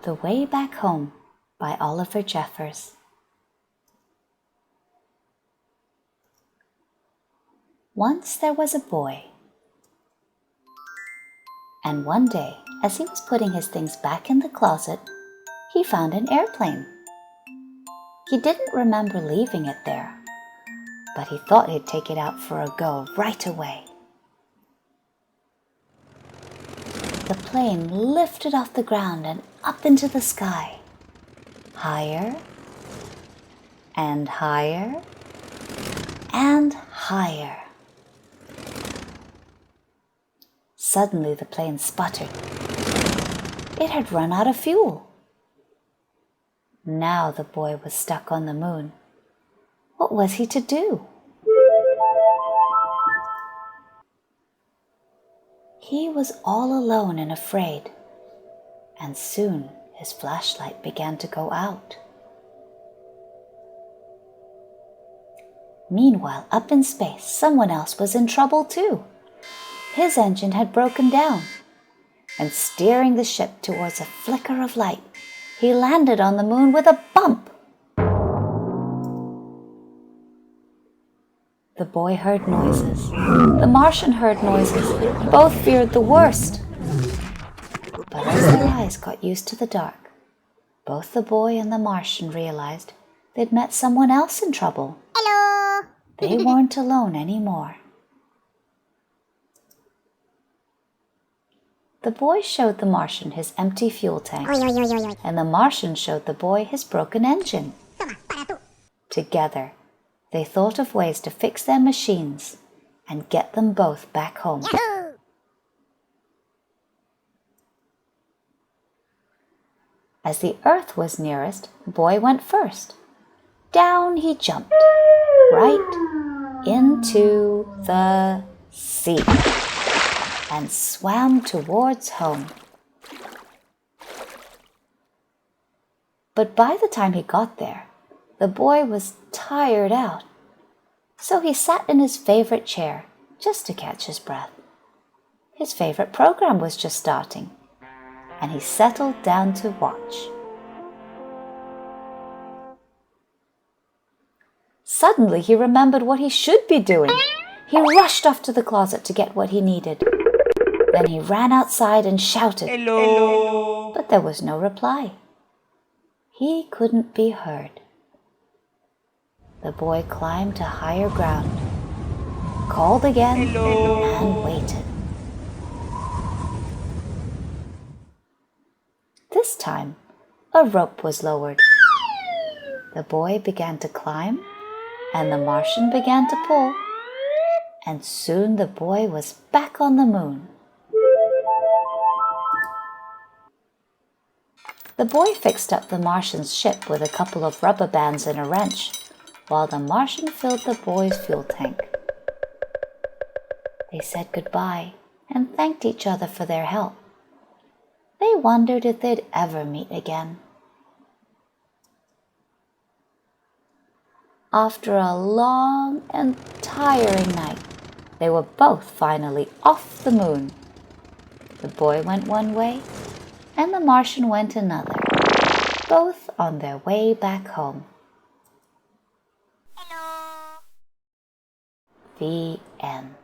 The Way Back Home by Oliver Jeffers. Once there was a boy, and one day, as he was putting his things back in the closet, he found an airplane. He didn't remember leaving it there, but he thought he'd take it out for a go right away. The plane lifted off the ground and up into the sky, higher and higher and higher. Suddenly the plane sputtered. It had run out of fuel. Now the boy was stuck on the moon. What was he to do? He was all alone and afraid, and soon his flashlight began to go out. Meanwhile, up in space, someone else was in trouble too. His engine had broken down, and steering the ship towards a flicker of light, he landed on the moon with a bump. The boy heard noises. The Martian heard noises. Both feared the worst. But as their eyes got used to the dark, both the boy and the Martian realized they'd met someone else in trouble. Hello! They weren't alone anymore. The boy showed the Martian his empty fuel tank, and the Martian showed the boy his broken engine. Together, they thought of ways to fix their machines and get them both back home. Yahoo! As the Earth was nearest, the boy went first. Down he jumped, right into the sea, and swam towards home. But by the time he got there, the boy was tired out, so he sat in his favorite chair just to catch his breath. His favorite program was just starting, and he settled down to watch. Suddenly he remembered what he should be doing. He rushed off to the closet to get what he needed. Then he ran outside and shouted, Hello! But there was no reply. He couldn't be heard. The boy climbed to higher ground, called again, and waited. This time, a rope was lowered. The boy began to climb, and the Martian began to pull, and soon the boy was back on the moon. The boy fixed up the Martian's ship with a couple of rubber bands and a wrench, while the Martian filled the boy's fuel tank. They said goodbye and thanked each other for their help. They wondered if they'd ever meet again. After a long and tiring night, they were both finally off the moon. The boy went one way, and the Martian went another, both on their way back home. Hello! The end.